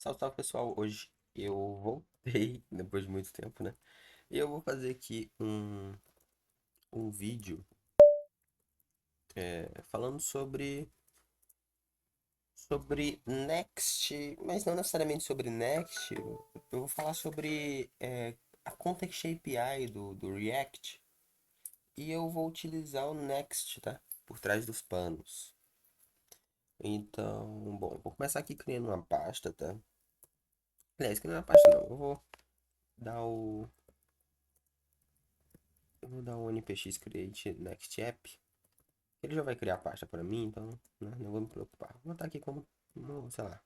Salve, salve pessoal, hoje eu voltei depois de muito tempo, né? E eu vou fazer aqui um vídeo falando sobre Next, mas não necessariamente sobre Next. Eu vou falar sobre a Context API do React e eu vou utilizar o Next, tá? Por trás dos panos. Então, bom, vou começar aqui criando uma pasta, tá? Aliás, criando uma pasta não, dar o Eu vou dar um npx create next app. Ele já vai criar a pasta para mim, então né, não vou me preocupar. Vou botar aqui como, sei lá,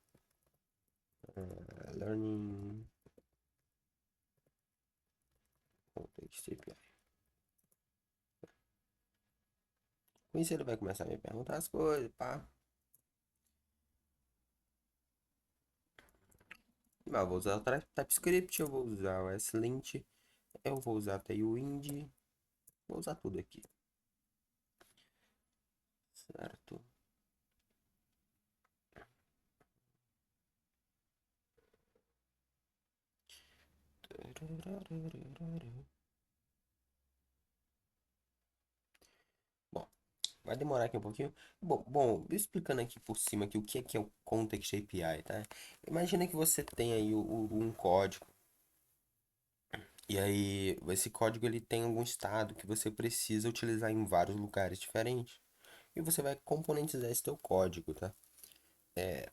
learning context API. Com isso ele vai começar a me perguntar as coisas, pá. Eu vou usar o TypeScript, eu vou usar o ESLint, eu vou usar até o Tailwind, vou usar tudo aqui, certo? Bom, vai demorar aqui um pouquinho. Bom, explicando aqui por cima aqui o que é o Context API, tá? Imagina que você tem aí um código. E aí, esse código ele tem algum estado que você precisa utilizar em vários lugares diferentes. E você vai componentizar esse teu código, tá?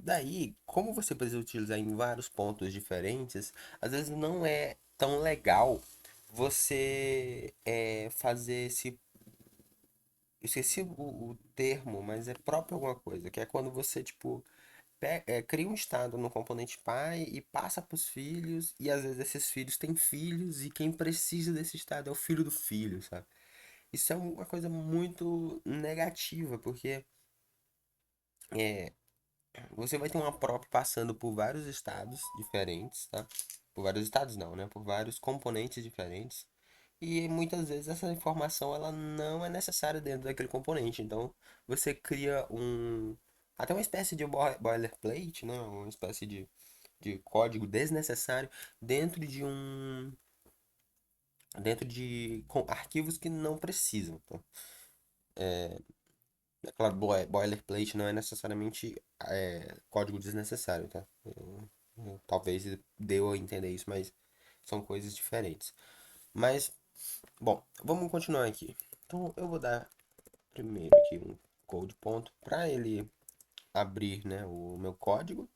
Daí, como você precisa utilizar em vários pontos diferentes, às vezes não é tão legal você fazer esse. Esqueci o termo, mas é próprio alguma coisa, que é quando você, tipo, cria um estado no componente pai e passa para os filhos, e às vezes esses filhos têm filhos, e quem precisa desse estado é o filho do filho, sabe? Isso é uma coisa muito negativa, porque é, você vai ter uma prop passando por vários estados diferentes, tá? Por vários estados não, né? Por vários componentes diferentes. E muitas vezes essa informação ela não é necessária dentro daquele componente. Então você cria até uma espécie de boilerplate, né? Uma espécie de código desnecessário dentro de arquivos que não precisam. Tá? É claro, boilerplate não é necessariamente código desnecessário, tá? Talvez deu a entender isso, mas são coisas diferentes. Mas, bom, vamos continuar aqui. Então eu vou dar primeiro aqui um code ponto para ele abrir, né, o meu código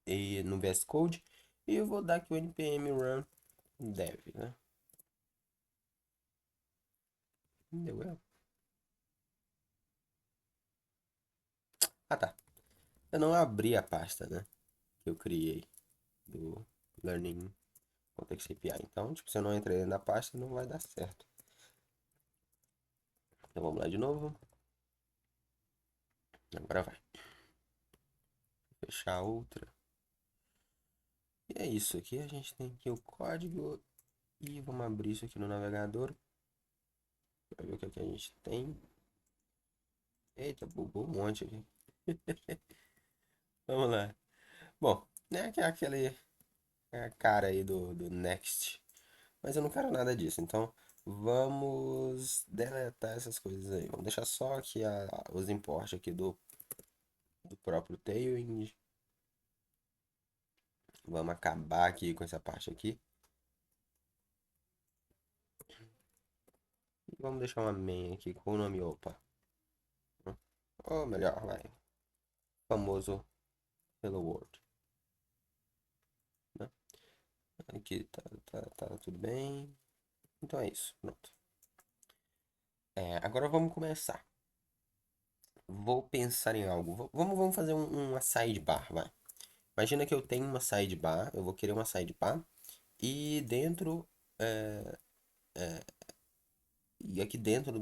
e no VS Code e eu vou dar aqui o npm run dev, né? Deu erro. Ah, tá. Eu não abri a pasta, né, que eu criei do Learning Context API. Então, tipo, se eu não entrei na pasta, não vai dar certo. Então vamos lá de novo. Agora vai. Fechar outra. E é isso aqui. A gente tem aqui o código. E vamos abrir isso aqui no navegador. Pra ver o que é que a gente tem. Eita, bugou um monte aqui. Vamos lá. Bom, né, que é aquele a cara aí do Next. Mas eu não quero nada disso. Então vamos deletar essas coisas aí. Vamos deixar só aqui os imports aqui do próprio Tailwind. Vamos acabar aqui com essa parte aqui. E vamos deixar uma main aqui com o nome opa. Ou melhor, vai. Famoso Hello World. Né? Aqui tá tudo bem. Então é isso. Pronto. Agora vamos começar. Vou pensar em algo. Vamos fazer uma sidebar, vai. Imagina que eu tenho uma sidebar. Eu vou querer uma sidebar. E dentro. é, e aqui dentro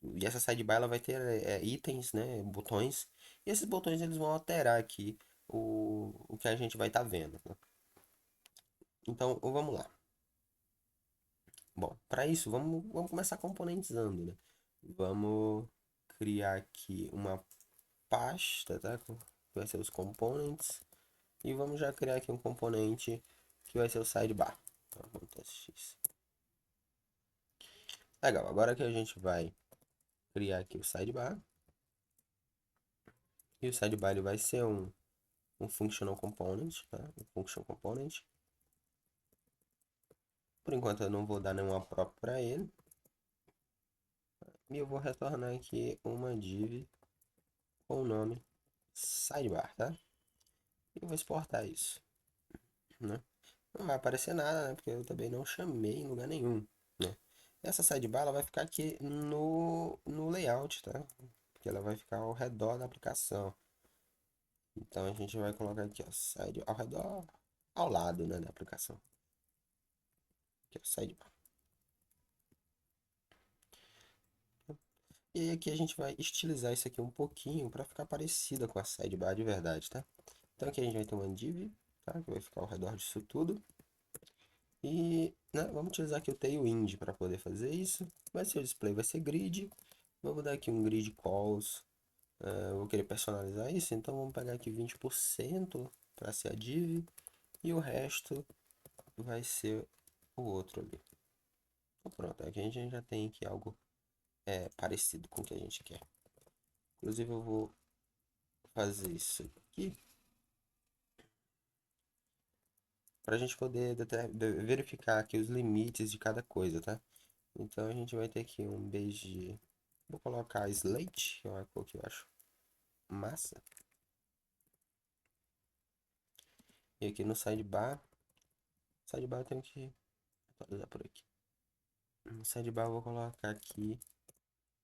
e essa sidebar ela vai ter itens, né? Botões. E esses botões eles vão alterar aqui o que a gente vai estar vendo. Né? Então, vamos lá. Bom, para isso, vamos começar componentizando, né? Vamos criar aqui uma pasta, tá? Que vai ser os components. E vamos já criar aqui um componente que vai ser o sidebar. Então, vamos ter x. Legal, agora que a gente vai criar aqui o sidebar. E o sidebar ele vai ser um functional component, tá? Um function component. Por enquanto eu não vou dar nenhuma prop para ele. E eu vou retornar aqui uma div com o nome sidebar, tá? E eu vou exportar isso, né? Não vai aparecer nada, né? Porque eu também não chamei em lugar nenhum, né? Essa sidebar ela vai ficar aqui no layout, tá? Porque ela vai ficar ao redor da aplicação. Então a gente vai colocar aqui, ó, side ao redor, ao lado, né, da aplicação. Aqui, ó, sidebar. E aí aqui a gente vai estilizar isso aqui um pouquinho para ficar parecida com a sidebar de verdade, tá? Então aqui a gente vai ter uma div, tá? Que vai ficar ao redor disso tudo. E, né, vamos utilizar aqui o tailwind para poder fazer isso. Vai ser o display, vai ser grid. Vamos dar aqui um grid calls. Eu vou querer personalizar isso, então vamos pegar aqui 20% para ser a div. E o resto vai ser o outro ali. Então pronto, aqui a gente já tem aqui algo parecido com o que a gente quer. Inclusive eu vou fazer isso aqui para a gente poder verificar aqui os limites de cada coisa, tá? Então a gente vai ter aqui um bg. Vou colocar slate, que é uma cor que eu acho massa. E aqui no sidebar eu tenho que atualizar por aqui. No sidebar eu vou colocar aqui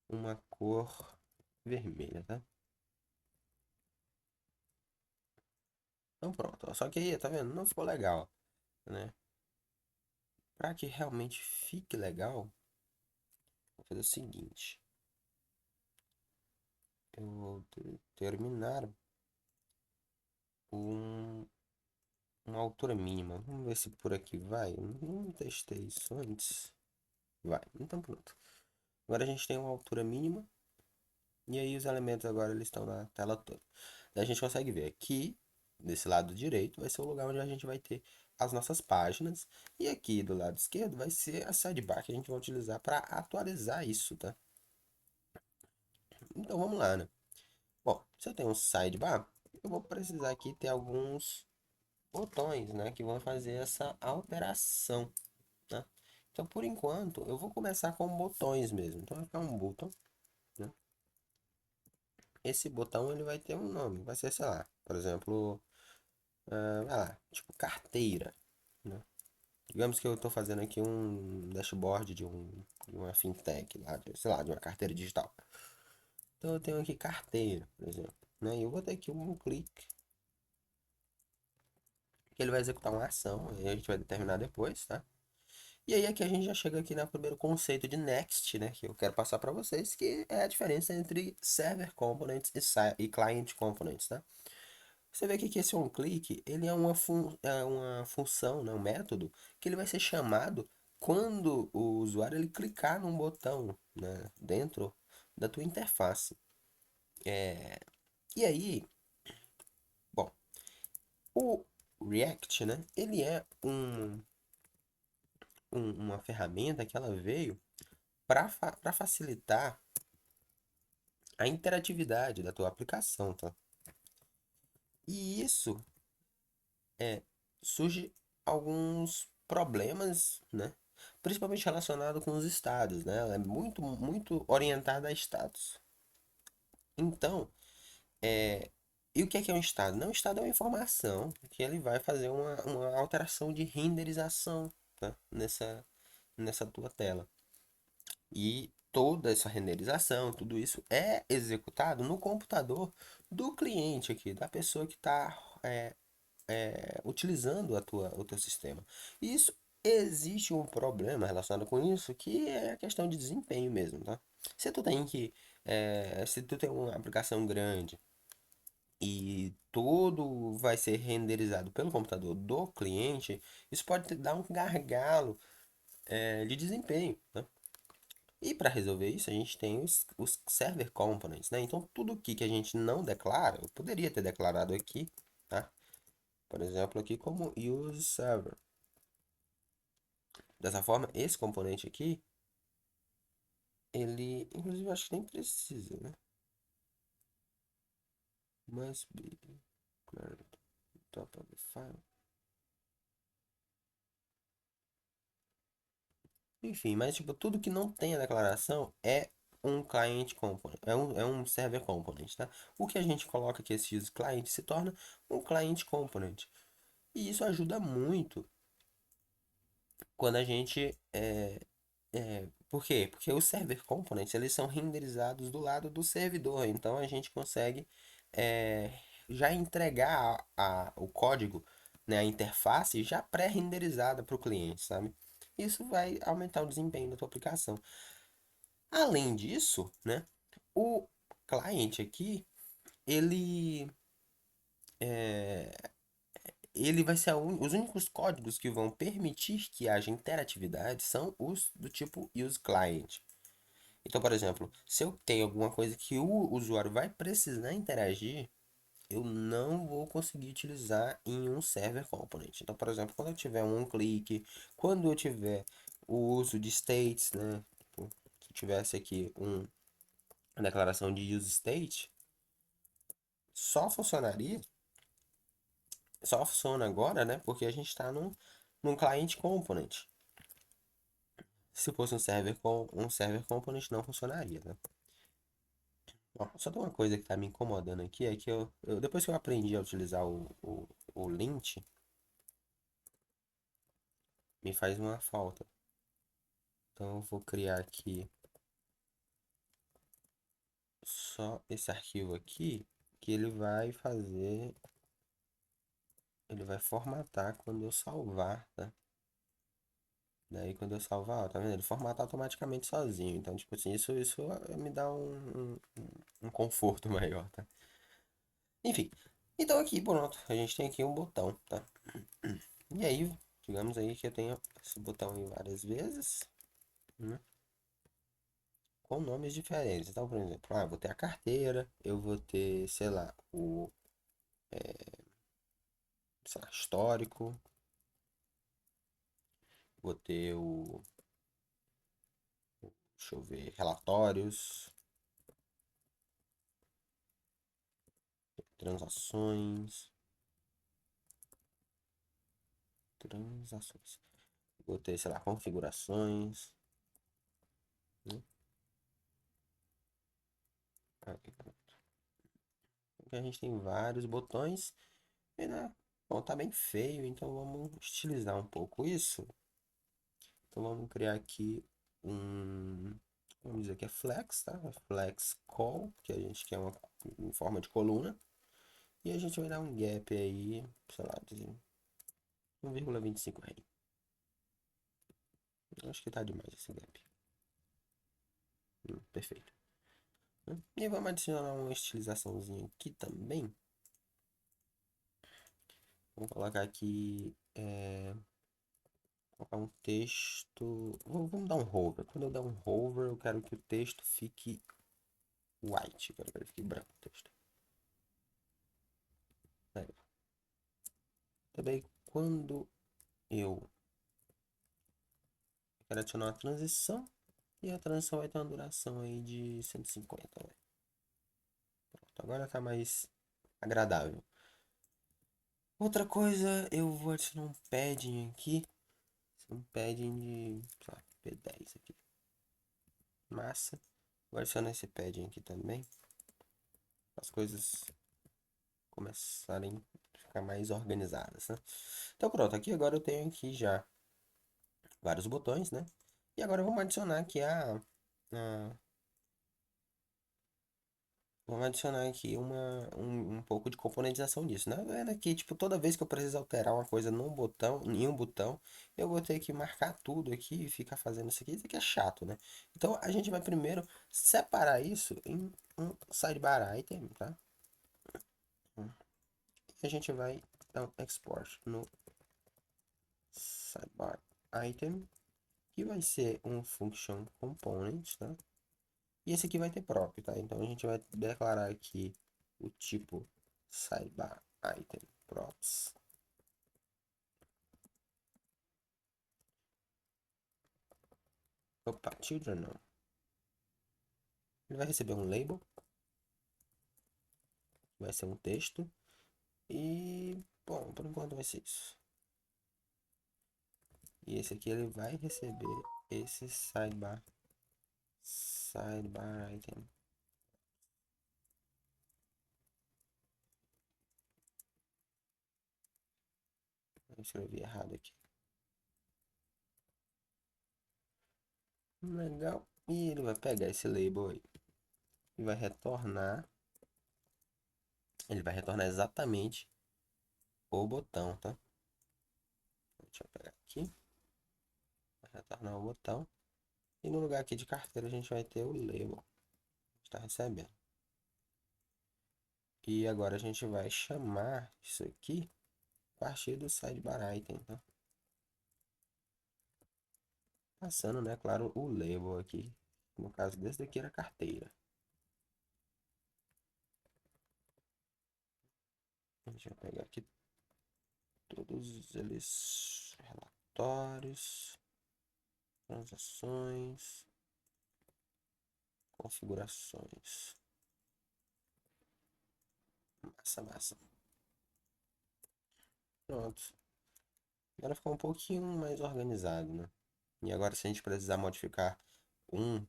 uma cor vermelha, tá? Então pronto, ó. Só que aí, tá vendo? Não ficou legal, né? Para que realmente fique legal, vou fazer o seguinte. Eu vou terminar um, uma altura mínima. Vamos ver se por aqui vai. Eu não testei isso antes. Vai, então pronto. Agora a gente tem uma altura mínima. E aí os elementos agora eles estão na tela toda. Daí a gente consegue ver aqui, desse lado direito, vai ser o lugar onde a gente vai ter as nossas páginas. E aqui do lado esquerdo vai ser a sidebar que a gente vai utilizar para atualizar isso, tá? Então vamos lá, né? Bom, se eu tenho um sidebar, eu vou precisar aqui ter alguns botões, né? Que vão fazer essa alteração, tá? Então por enquanto eu vou começar com botões mesmo. Então vai ficar um botão, né? Esse botão ele vai ter um nome, vai ser, sei lá, por exemplo, vai lá, tipo carteira, né? Digamos que eu estou fazendo aqui um dashboard de uma fintech, lá, sei lá, de uma carteira digital. Então eu tenho aqui carteira, por exemplo, né? E eu vou ter aqui um clique, que ele vai executar uma ação, e a gente vai determinar depois, tá? E aí aqui a gente já chega aqui no primeiro conceito de Next, né? Que eu quero passar para vocês, que é a diferença entre Server Components e Client Components, tá? Você vê aqui que esse onClick, ele é uma função, né, um método, que ele vai ser chamado quando o usuário ele clicar num botão, né, dentro da tua interface. E aí, bom, o React, né, ele é uma ferramenta que ela veio para facilitar a interatividade da tua aplicação, tá? E isso surge alguns problemas, né? Principalmente relacionado com os estados, né? Ela é muito orientada a status. Então, e o que é um estado? Não, um estado é uma informação que ele vai fazer uma alteração de renderização, tá? Nessa tua tela. E toda essa renderização, tudo isso é executado no computador do cliente aqui, da pessoa que está utilizando o teu sistema. E isso existe um problema relacionado com isso, que é a questão de desempenho mesmo, tá? Se tu tem uma aplicação grande e tudo vai ser renderizado pelo computador do cliente, isso pode te dar um gargalo de desempenho, né? E para resolver isso, a gente tem os server components, né? Então, tudo aqui que a gente não declara, eu poderia ter declarado aqui, tá? por exemplo, aqui como use server. Dessa forma, esse componente aqui, ele, inclusive, eu acho que nem precisa, né? Must be declared top of the file. Enfim, mas tipo, tudo que não tem a declaração é um client component, é um server component, tá? O que a gente coloca aqui, esse use client, se torna um client component. E isso ajuda muito quando a gente por quê? Porque os server components, eles são renderizados do lado do servidor, então a gente consegue é, já entregar o código, né, a interface já pré-renderizada para o cliente, sabe? Isso vai aumentar o desempenho da tua aplicação. Além disso, né, o cliente aqui, ele ele vai ser os únicos códigos que vão permitir que haja interatividade são os do tipo useClient. Então, por exemplo, se eu tenho alguma coisa que o usuário vai precisar interagir, eu não vou conseguir utilizar em um server component. Então, por exemplo, quando eu tiver um clique, quando eu tiver o uso de states, né? Tipo, se tivesse aqui uma declaração de use state, só funcionaria, só funciona agora, né? Porque a gente está num client component. Se fosse um server component, não funcionaria, né? Ó, só tem uma coisa que tá me incomodando aqui, é que depois que eu aprendi a utilizar o lint, me faz uma falta. Então eu vou criar aqui só esse arquivo aqui, que ele vai formatar quando eu salvar, tá? Daí quando eu salvar, ó, tá vendo? Ele formata automaticamente sozinho. Então, tipo assim, isso me dá um conforto maior, tá? Enfim, então aqui, pronto, a gente tem aqui um botão, tá? E aí, digamos aí que eu tenho esse botão aí várias vezes, né? Com nomes diferentes. Então, por exemplo, eu vou ter a carteira, eu vou ter, sei lá, sei lá, histórico, vou ter deixa eu ver, relatórios, transações, transações. Vou ter, sei lá, configurações, né? Aqui, pronto. Aqui a gente tem vários botões e, né, bom, tá bem feio, então vamos estilizar um pouco isso. Então vamos criar aqui um, vamos dizer que é flex, tá? Flex call, que a gente quer uma em forma de coluna. E a gente vai dar um gap aí, sei lá, de 1,25 rei. Acho que tá demais esse gap. Perfeito. E vamos adicionar uma estilizaçãozinha aqui também. Vamos colocar aqui, colocar um texto. Vamos dar um hover. Quando eu der um hover, eu quero que o texto fique white. Eu quero que ele fique branco o texto. Aí, também quando eu quero adicionar uma transição. E a transição vai ter uma duração aí de 150, né? Pronto, agora tá mais agradável. Outra coisa, eu vou adicionar um padding aqui. Um padding de, sei lá, P10 aqui. Massa. Vou adicionar esse padding aqui também. As coisas começarem a ficar mais organizadas, né? Então pronto, aqui agora eu tenho aqui já vários botões, né? E agora vamos adicionar aqui a vamos adicionar aqui um pouco de componentização nisso, né? Vendo aqui, tipo, toda vez que eu preciso alterar uma coisa em um botão, eu vou ter que marcar tudo aqui e ficar fazendo isso aqui é chato, né? Então a gente vai primeiro separar isso em um sidebar item, tá? E a gente vai dar um export no sidebar item, que vai ser um function component, tá? E esse aqui vai ter prop, tá? Então a gente vai declarar aqui o tipo sidebar item props. Opa, children não. Ele vai receber um label, vai ser um texto. E, bom, por enquanto vai ser isso. E esse aqui ele vai receber esse sidebar item. Eu escrevi errado aqui. Legal. E ele vai pegar esse label aí e vai retornar. Ele vai retornar exatamente o botão, tá? Deixa eu pegar aqui. Vai retornar o botão. E no lugar aqui de carteira a gente vai ter o label que está recebendo. E agora a gente vai chamar isso aqui a partir do sidebar item, tá? Passando, né, claro, o label aqui. No caso desse daqui era carteira. Deixa eu pegar aqui todos eles. Relatórios, transações, configurações. Massa, massa. Pronto. Agora ficou um pouquinho mais organizado, né? E agora se a gente precisar modificar um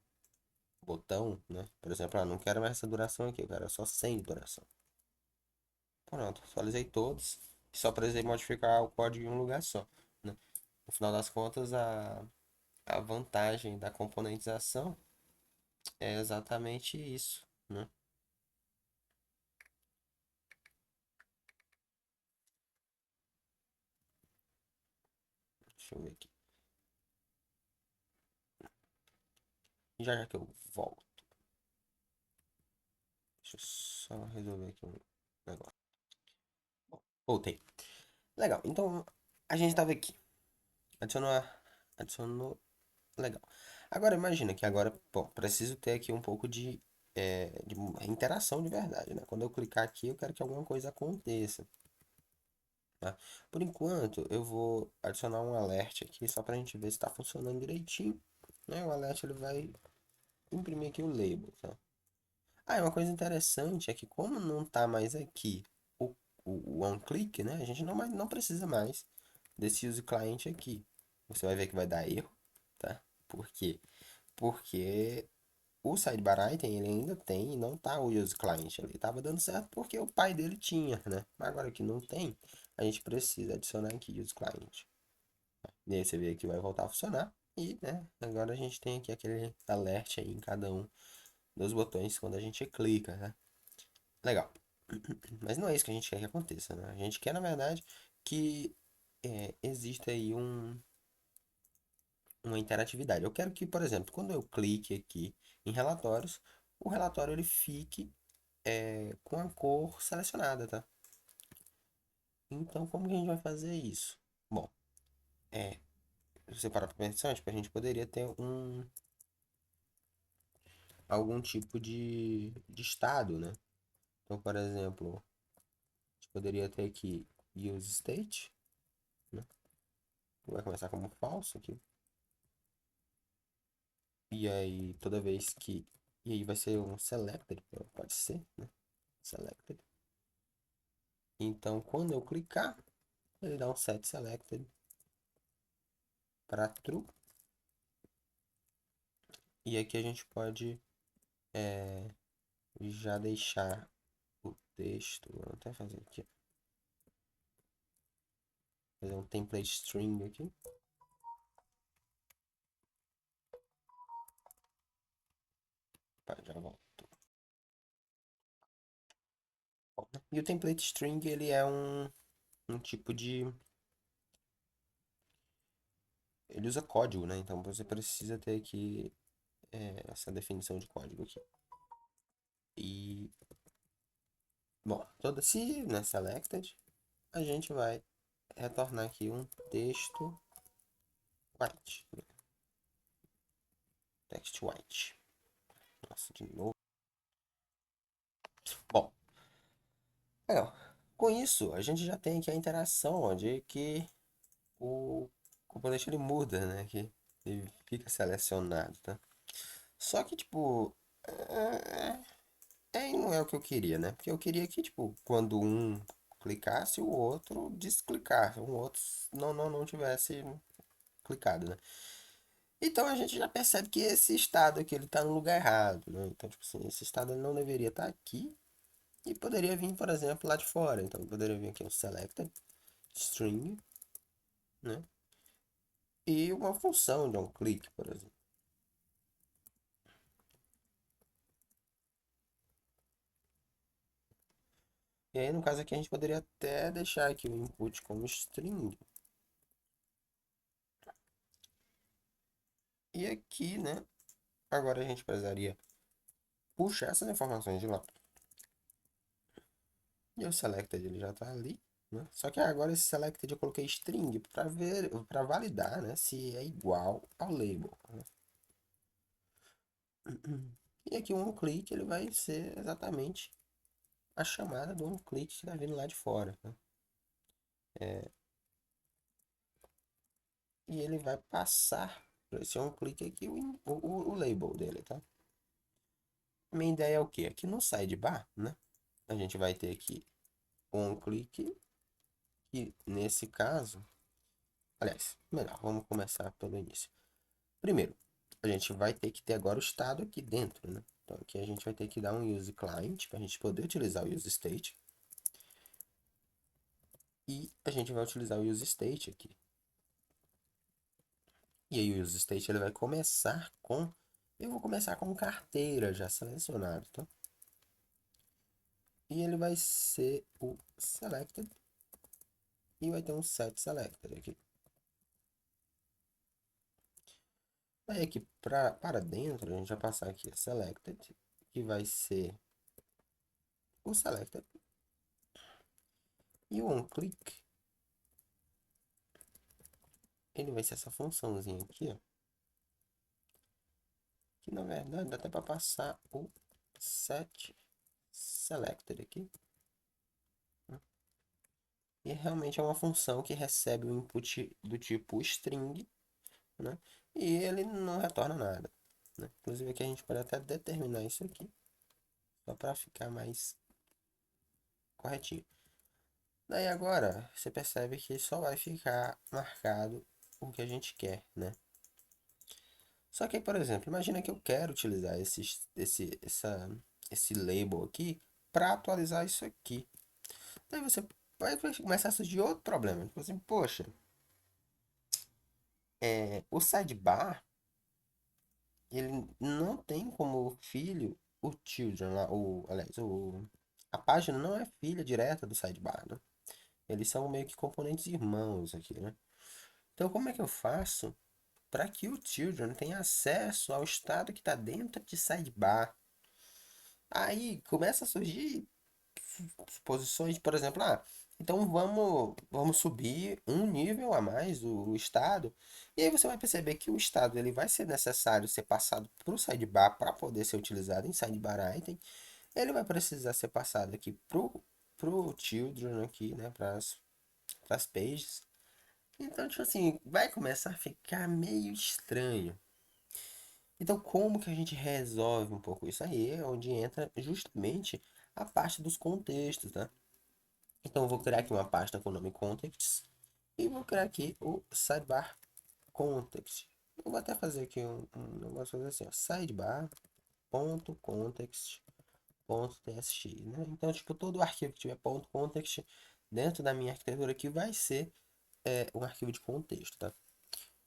botão, né? Por exemplo, não quero mais essa duração aqui, eu quero só 100 duração. Pronto, atualizei todos. Só precisei modificar o código em um lugar só, né? No final das contas, a vantagem da componentização é exatamente isso, né? Deixa eu ver aqui. Já já que eu volto, deixa eu só resolver aqui um negócio. Bom, voltei. Legal, então a gente tava aqui. Adicionou, adicionou, legal. Agora imagina que agora, bom, preciso ter aqui um pouco de interação de verdade, né? Quando eu clicar aqui, eu quero que alguma coisa aconteça, tá? Por enquanto, eu vou adicionar um alert aqui só pra gente ver se está funcionando direitinho, né? O alert ele vai imprimir aqui o label, tá? Ah, é uma coisa interessante é que como não tá mais aqui o, o onClick, né? A gente não precisa mais desse use client aqui. Você vai ver que vai dar erro, tá? Por quê? Porque o sidebar item ele ainda tem e não tá o use client ali. Tava dando certo porque o pai dele tinha, né? Mas agora que não tem, a gente precisa adicionar aqui use client. E aí você vê que vai voltar a funcionar. E, né, agora a gente tem aqui aquele alert aí em cada um dos botões quando a gente clica, né? Legal. Mas não é isso que a gente quer que aconteça, né? A gente quer, na verdade, que exista aí uma interatividade. Eu quero que, por exemplo, quando eu clique aqui em relatórios, o relatório ele fique com a cor selecionada, tá? Então, como que a gente vai fazer isso? Bom, se você parar para pensar, tipo, a gente poderia ter algum tipo de estado, né? Então, por exemplo, a gente poderia ter aqui use state, né? Vai começar como falso aqui. E aí, toda vez que. E aí vai ser um selected, pode ser, né? Selected. Então, quando eu clicar, ele dá um set selected para true. E aqui a gente pode já deixar o texto. Vou até fazer aqui. Fazer um template string aqui. Pá, já volto. Bom, né? E o template string ele é um tipo de. Ele usa código, né? Então você precisa ter aqui essa definição de código aqui. E, bom, se né, selected, a gente vai retornar aqui um texto white. Né? Text white. Nossa, de novo. Bom, legal. Com isso, a gente já tem aqui a interação de que o componente ele muda, né? Aqui. Ele fica selecionado, tá? Só que, tipo, não é o que eu queria, né? Porque eu queria que, tipo, quando um clicasse, o outro desclicasse, o outro não tivesse clicado, né? Então a gente já percebe que esse estado aqui, ele tá no lugar errado, né? Então, tipo assim, esse estado ele não deveria estar aqui e poderia vir, por exemplo, lá de fora. Então, poderia vir aqui um selected string, né? E uma função de um clique, por exemplo. E aí, no caso aqui, a gente poderia até deixar aqui o input como string. E aqui, né? Agora a gente precisaria puxar essas informações de lá. E o selected ele já está ali, né? Só que agora esse selected eu coloquei string para ver, para validar, né, se é igual ao label, né? E aqui o onClick ele vai ser exatamente a chamada do onClick que está vindo lá de fora, né? E ele vai passar para esse onClick aqui o label dele, tá? Minha ideia é o quê? Aqui no sidebar, né? A gente vai ter aqui onClick e nesse caso, aliás, melhor, vamos começar pelo início. Primeiro, a gente vai ter que ter agora o estado aqui dentro, né? Então aqui a gente vai ter que dar um use client para a gente poder utilizar o use state. E a gente vai utilizar o use state aqui. E aí o use state ele vai começar com... Eu vou começar com carteira já selecionado, tá? E ele vai ser o selected e vai ter um set selected aqui. Aí aqui para dentro a gente vai passar aqui a selected, que vai ser o selected. E o onClick ele vai ser essa funçãozinha aqui, ó. Que na verdade dá até para passar o set selected aqui, né? E realmente é uma função que recebe o input do tipo string, né? E ele não retorna nada, né? Inclusive aqui a gente pode até determinar isso aqui, só para ficar mais corretinho. Daí agora você percebe que só vai ficar marcado o que a gente quer, né? Só que, por exemplo, imagina que eu quero utilizar esse label aqui para atualizar isso aqui. Daí você vai começar a surgir outro problema. Tipo assim, poxa, o sidebar, ele não tem como filho o children lá, aliás, a página não é filha direta do sidebar, né? Eles são meio que componentes irmãos aqui, né? Então, como é que eu faço para que o children tenha acesso ao estado que está dentro de sidebar? Aí começa a surgir posições, por exemplo, então vamos subir um nível a mais o estado. E aí você vai perceber que o estado ele vai ser necessário ser passado para o sidebar para poder ser utilizado em sidebar item. Ele vai precisar ser passado aqui pro children aqui, né, para as pages. Então, tipo assim, vai começar a ficar meio estranho. Então, como que a gente resolve um pouco isso aí? É onde entra justamente a parte dos contextos, né? Então, eu vou criar aqui uma pasta com o nome contexts e vou criar aqui o sidebar context. Eu vou até fazer aqui um negócio assim, ó, sidebar.context.txt, né? Então, tipo, todo arquivo que tiver .context dentro da minha arquitetura aqui vai ser um arquivo de contexto, tá?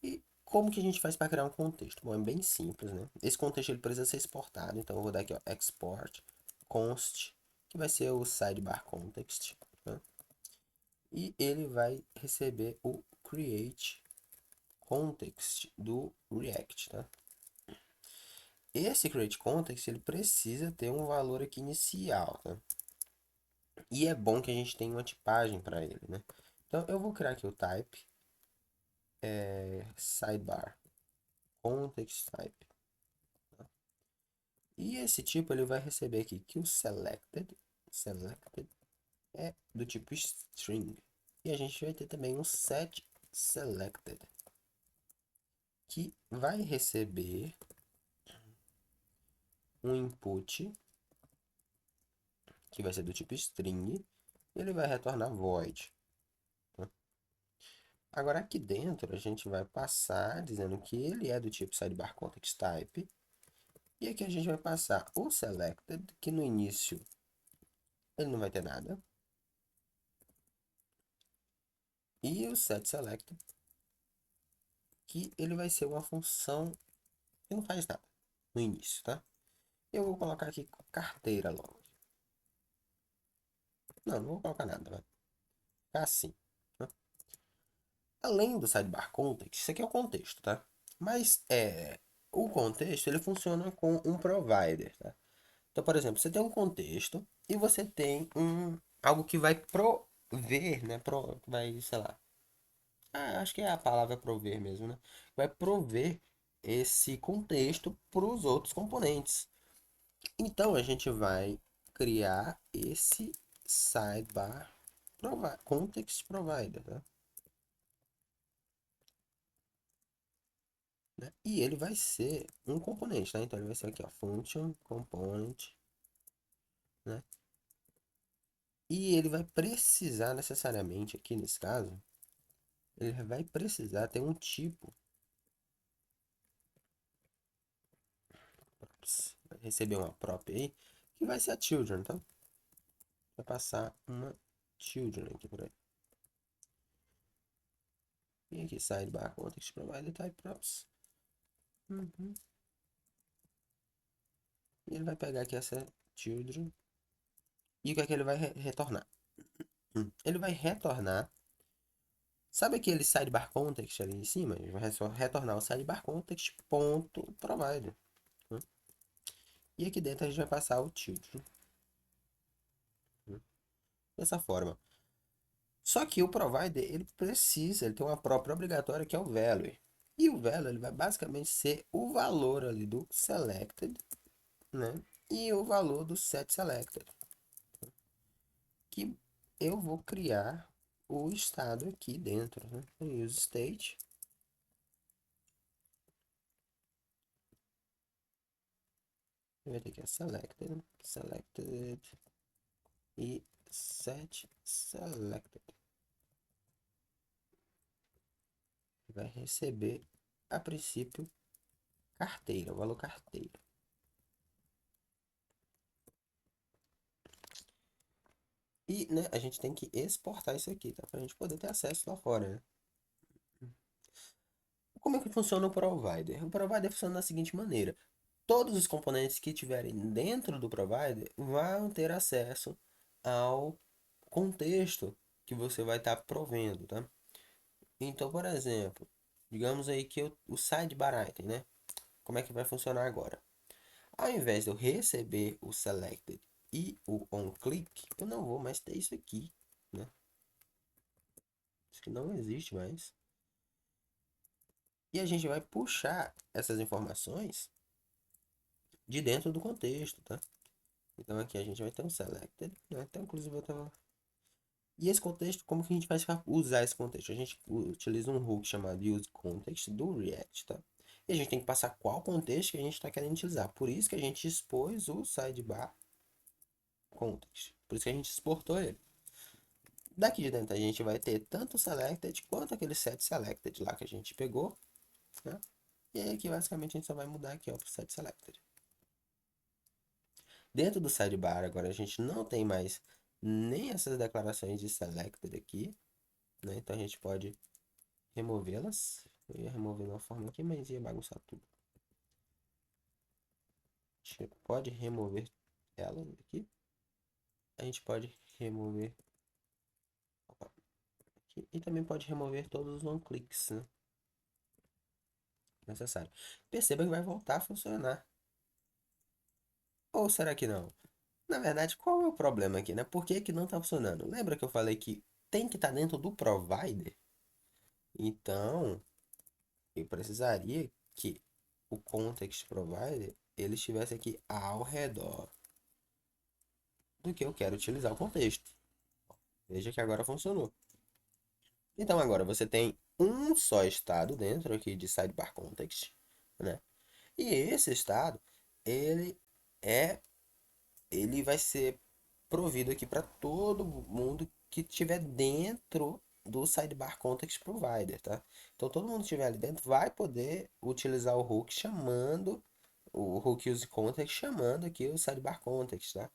E como que a gente faz para criar um contexto? Bom, é bem simples, né? Esse contexto ele precisa ser exportado, então eu vou dar aqui, ó, export const, que vai ser o sidebar context, né? E ele vai receber o create context do React, tá? Esse create context ele precisa ter um valor aqui inicial, tá? E é bom que a gente tenha uma tipagem para ele, né? Então eu vou criar aqui o type sidebar context type. E esse tipo ele vai receber aqui que o selected é do tipo string. E a gente vai ter também um set selected, que vai receber um input que vai ser do tipo string, e ele vai retornar void. Tá? Agora aqui dentro a gente vai passar dizendo que ele é do tipo sidebar context type, e aqui a gente vai passar o selected, que no início ele não vai ter nada, e o setSelected, que ele vai ser uma função que não faz nada no início, tá? Eu vou colocar aqui carteira logo. Não vou colocar nada, vai ficar assim. Tá? Além do sidebar context, isso aqui é o contexto, tá? Mas o contexto ele funciona com um provider, tá? Então, por exemplo, você tem um contexto e você tem algo que vai prover, né? Vai, sei lá. Acho que é a palavra prover mesmo, né? Vai prover esse contexto para os outros componentes. Então, a gente vai criar esse sidebar context provider, tá? Né? E ele vai ser um componente, tá? Então ele vai ser aqui, ó, function component, né? E ele vai precisar necessariamente aqui nesse caso, ele vai precisar ter um tipo, vai receber uma prop aí, que vai ser a children, tá? Vai passar uma children aqui por aí. E aqui sidebar context provider type props. Uhum. E ele vai pegar aqui essa children. E o que é que ele vai retornar? Ele vai retornar. Sabe aquele sidebar context ali em cima? Ele vai só retornar o sidebar context ponto provider. E aqui dentro a gente vai passar o children. Dessa forma. Só que o provider, ele tem uma própria obrigatória que é o value. E o value, ele vai basicamente ser o valor ali do selected, né? E o valor do set selected. Que eu vou criar o estado aqui dentro, né? Use state. Vai ter aqui a selected e set selected. Vai receber, a princípio, carteira, o valor carteira. E, né, a gente tem que exportar isso aqui, tá? Pra gente poder ter acesso lá fora, né? Como é que funciona o provider? O provider funciona da seguinte maneira. Todos os componentes que estiverem dentro do provider vão ter acesso ao contexto que você vai estar provendo, tá? Então, por exemplo, digamos aí que o sidebar item, né? Como é que vai funcionar agora? Ao invés de eu receber o selected e o onClick, eu não vou mais ter isso aqui, né? Isso que não existe mais. E a gente vai puxar essas informações de dentro do contexto, tá? Então aqui a gente vai ter um selected, né? Então, inclusive eu tava... E esse contexto, como que a gente vai usar esse contexto? A gente utiliza um hook chamado useContext do React, tá? E a gente tem que passar qual contexto que a gente está querendo utilizar. Por isso que a gente expôs o sidebar context. Por isso que a gente exportou ele. Daqui de dentro a gente vai ter tanto o selected quanto aquele set selected lá que a gente pegou, né? E aí aqui basicamente a gente só vai mudar aqui, ó, pro set selected. Dentro do sidebar agora a gente não tem mais nem essas declarações de selected aqui, né? Então a gente pode removê-las. Eu ia remover de uma forma aqui, mas ia bagunçar tudo. A gente pode remover elas aqui. A gente pode remover aqui. E também pode remover todos os on-clicks, né? Necessário. Perceba que vai voltar a funcionar. Ou será que não? Na verdade, qual é o problema aqui, né? Por que que não está funcionando? Lembra que eu falei que tem que estar dentro do provider? Então, eu precisaria que o context provider ele estivesse aqui ao redor do que eu quero utilizar o contexto. Veja que agora funcionou. Então agora você tem um só estado dentro aqui de sidebar context, né? E esse estado, ele é, ele vai ser provido aqui para todo mundo que estiver dentro do sidebar context provider, tá? Então todo mundo que estiver ali dentro vai poder utilizar o hook chamando o hook use context chamando aqui o sidebar context, tá?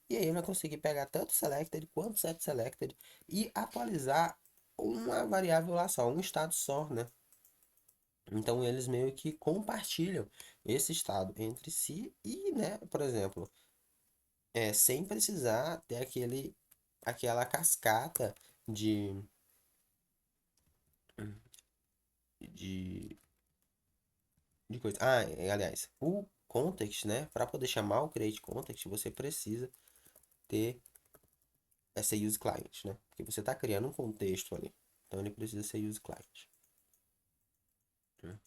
E aí vai conseguir pegar tanto selected quanto set selected e atualizar uma variável lá só, um estado só, né? Então eles meio que compartilham esse estado entre si e, né, por exemplo, sem precisar ter aquela cascata de, de, de coisa. Ah, aliás, o context, né, para poder chamar o create context, você precisa ter essa use client, né? Porque você está criando um contexto ali. Então ele precisa ser use client, né?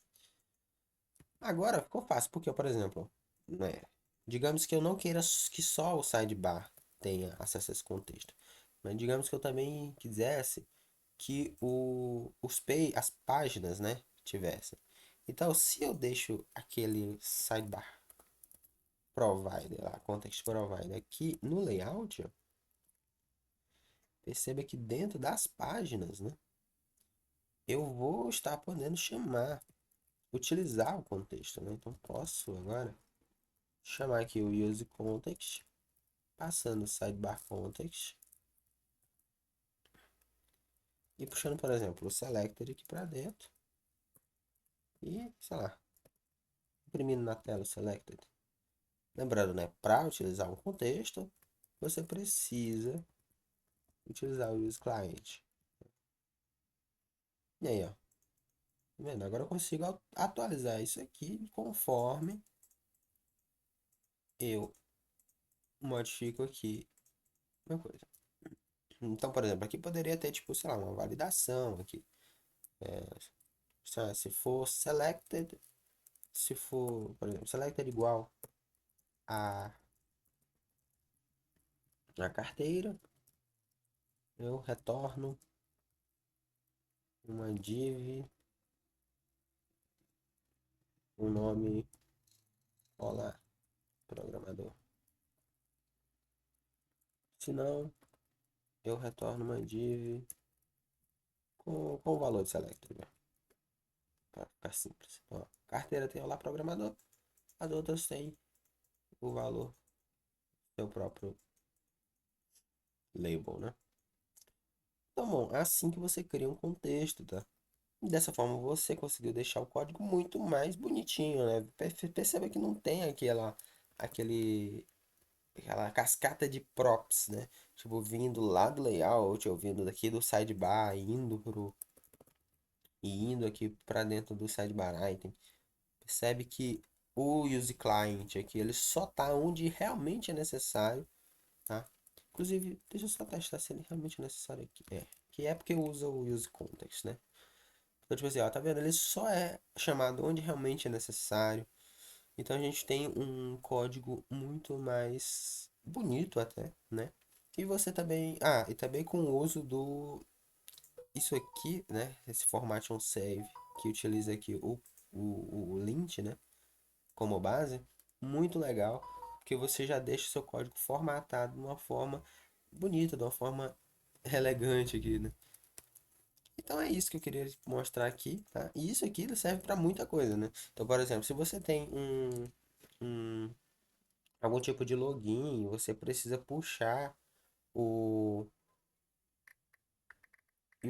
Agora ficou fácil, porque, por exemplo, né, digamos que eu não queira que só o sidebar tenha acesso a esse contexto. Mas digamos que eu também quisesse que as páginas, né, tivessem. Então, se eu deixo aquele sidebar provider lá, context provider aqui no layout, ó, perceba que dentro das páginas, né, eu vou estar podendo utilizar o contexto, né? Então, posso agora chamar aqui o use context, passando o sidebar context e puxando, por exemplo, o selected aqui para dentro e, sei lá, imprimindo na tela o selected. Lembrando, né, para utilizar um contexto, você precisa utilizar o use client. E aí, ó, tá vendo? Agora eu consigo atualizar isso aqui conforme eu modifico aqui uma coisa. Então, por exemplo, aqui poderia ter, tipo, sei lá, uma validação aqui. Se for selected, se for, por exemplo, selected igual a, a carteira, eu retorno uma div, o nome, olá, programador. Se não, eu retorno uma div com o valor de selected, né? Para ficar simples. Ó, carteira tem olá programador, as outras têm o valor, seu próprio label, né? Então, bom, é assim que você cria um contexto, tá? E dessa forma você conseguiu deixar o código muito mais bonitinho, né? Perceba que não tem aquele, aquela cascata de props, né? Tipo, vindo lá do layout, ou vindo daqui do sidebar, indo aqui para dentro do sidebar item. Percebe que o use client aqui, ele só tá onde realmente é necessário, tá? Inclusive, deixa eu só testar se ele é realmente necessário aqui. Que é porque usa o use context, né? Então, tipo assim, ó, tá vendo? Ele só é chamado onde realmente é necessário. Então a gente tem um código muito mais bonito até, né? E você também, e também com o uso do isso aqui, né? Esse format on save que utiliza aqui o lint, né? Como base, muito legal, porque você já deixa o seu código formatado de uma forma bonita, de uma forma elegante aqui, né? Então é isso que eu queria mostrar aqui, tá? E isso aqui serve para muita coisa, né? Então, por exemplo, se você tem um algum tipo de login, você precisa puxar o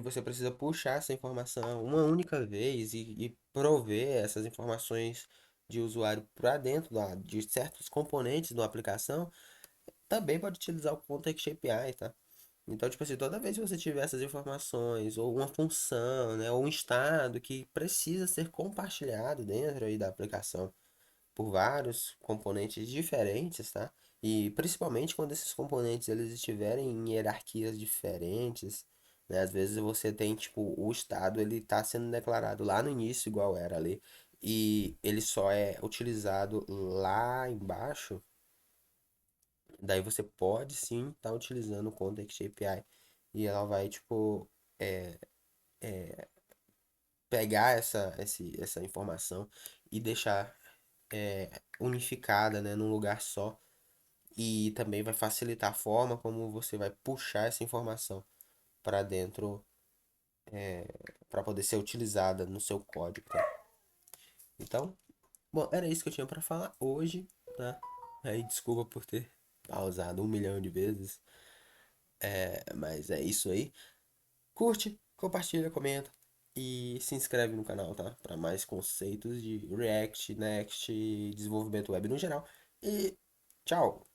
você precisa puxar essa informação uma única vez e prover essas informações de usuário para dentro de certos componentes da aplicação, também pode utilizar o Context API, tá? Então, tipo assim, toda vez que você tiver essas informações, ou uma função, né, ou um estado que precisa ser compartilhado dentro aí da aplicação por vários componentes diferentes, tá? E principalmente quando esses componentes eles estiverem em hierarquias diferentes, né? Às vezes você tem, tipo, o estado ele está sendo declarado lá no início, igual era ali, e ele só é utilizado lá embaixo. Daí você pode sim estar utilizando o Context API e ela vai, tipo, é, pegar essa informação e deixar unificada, né, num lugar só. E também vai facilitar a forma como você vai puxar essa informação para dentro, para poder ser utilizada no seu código, tá? Então, bom, era isso que eu tinha para falar hoje, tá? Aí desculpa por ter pausado 1 milhão de vezes, mas é isso aí. Curte, compartilha, comenta e se inscreve no canal, tá? Para mais conceitos de React, Next, desenvolvimento web no geral. E tchau!